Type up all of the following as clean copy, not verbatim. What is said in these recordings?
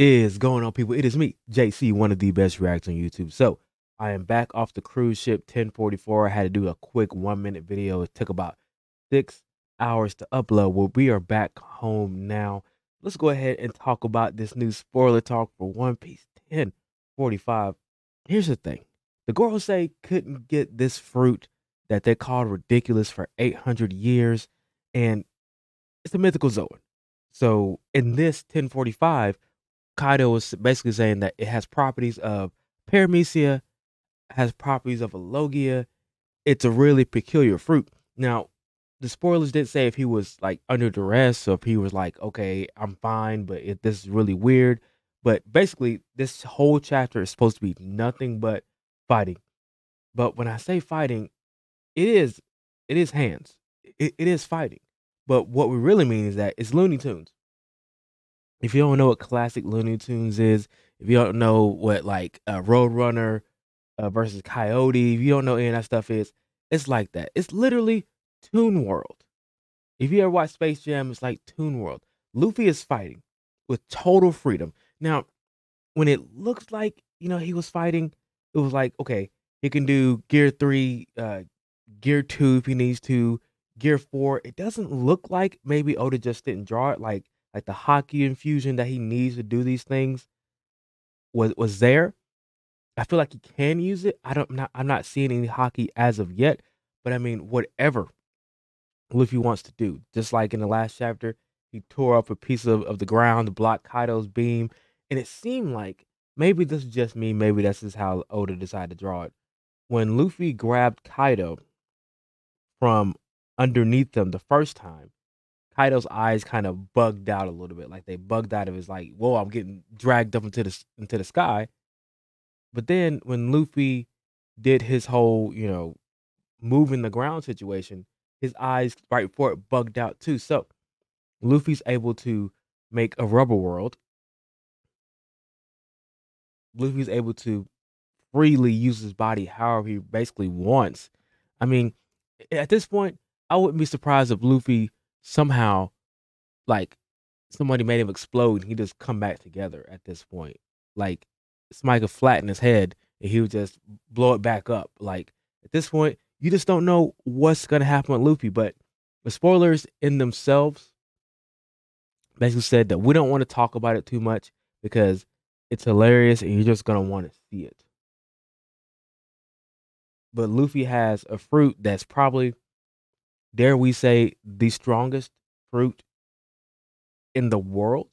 Is going on, people? It is me, JC, one of the best reacts on YouTube. So I am back off the cruise ship 1044. I had to do a quick 1 minute video. It took about 6 hours to upload. Well, we are back home now. Let's go ahead and talk about this new spoiler talk for One Piece 1045. Here's the thing. The Gorosei couldn't get this fruit that they called ridiculous for 800 years, and it's a mythical Zoan. So in this 1045, Kaido was basically saying that it has properties of paramecia, has properties of a logia. It's a really peculiar fruit. Now, the spoilers did say if he was like under duress, or if he was like, okay, I'm fine, but this is really weird. But basically, this whole chapter is supposed to be nothing but fighting. But when I say fighting, it is it is hands. It is fighting. But what we really mean is that it's Looney Tunes. If you don't know what classic Looney Tunes is, if you don't know what like Roadrunner versus Coyote, if you don't know any of that stuff is, it's like that. It's literally Toon World. If you ever watch Space Jam, it's like Toon World. Luffy is fighting with total freedom. Now, when it looks like he was fighting, it was like okay, he can do Gear 3, Gear 2 if he needs to, Gear 4. It doesn't look like maybe Oda just didn't draw it like the hockey infusion that he needs to do these things was there. I feel like he can use it. I'm not seeing any hockey as of yet, but I mean whatever Luffy wants to do. Just like in the last chapter, he tore up a piece of the ground to block Kaido's beam, and it seemed like maybe this is just me. Maybe this is how Oda decided to draw it. When Luffy grabbed Kaido from underneath him the first time, Kaido's eyes kind of bugged out a little bit, like they bugged out of his like, whoa, I'm getting dragged up into the sky. But then when Luffy did his whole, moving the ground situation, his eyes right before it bugged out too. So Luffy's able to make a rubber world. Luffy's able to freely use his body however he basically wants. I mean, at this point, I wouldn't be surprised if Luffy somehow like somebody made him explode and he just come back together at this point. Like somebody could flatten his head and he would just blow it back up. Like at this point, you just don't know what's gonna happen with Luffy. But the spoilers in themselves basically said that we don't want to talk about it too much because it's hilarious and you're just gonna want to see it. But Luffy has a fruit that's probably, dare we say, the strongest fruit in the world.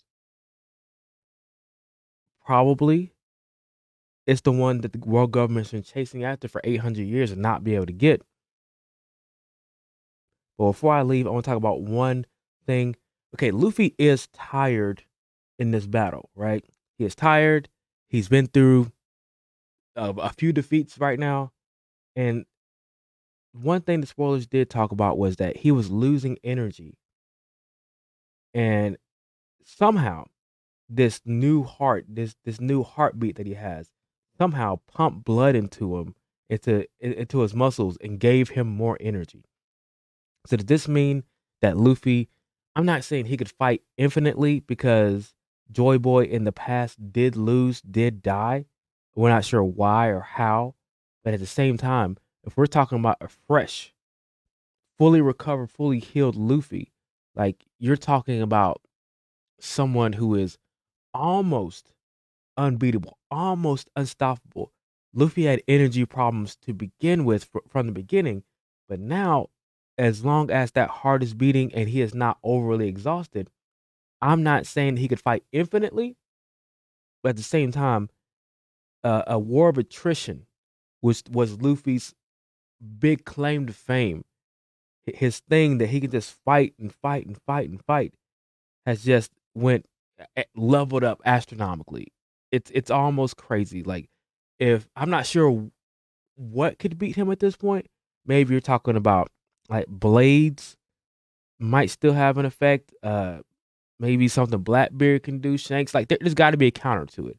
Probably it's the one that the world government's been chasing after for 800 years and not be able to get. But before I leave, I want to talk about one thing. Okay, Luffy is tired in this battle, right? He is tired. He's been through a few defeats right now. And one thing the spoilers did talk about was that he was losing energy. And somehow this new heart, this new heartbeat that he has, somehow pumped blood into him, into his muscles, and gave him more energy. So does this mean that Luffy? I'm not saying he could fight infinitely because Joy Boy in the past did lose, did die. We're not sure why or how, but at the same time, if we're talking about a fresh, fully recovered, fully healed Luffy, like you're talking about someone who is almost unbeatable, almost unstoppable. Luffy had energy problems to begin with from the beginning, but now, as long as that heart is beating and he is not overly exhausted, I'm not saying he could fight infinitely, but at the same time, a war of attrition was Luffy's big claim to fame. His thing that he can just fight and fight and fight and fight has just went leveled up astronomically. It's almost crazy. Like if I'm not sure what could beat him at this point, maybe you're talking about like blades might still have an effect. Maybe something Blackbeard can do. Shanks, like there's got to be a counter to it.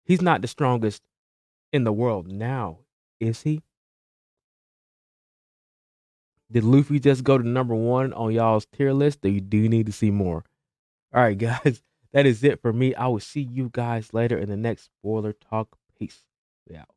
He's not the strongest in the world now, is he? Did Luffy just go to number one on y'all's tier list? Do you need to see more? All right, guys. that is it for me. I will see you guys later in the next spoiler talk. Peace. We out.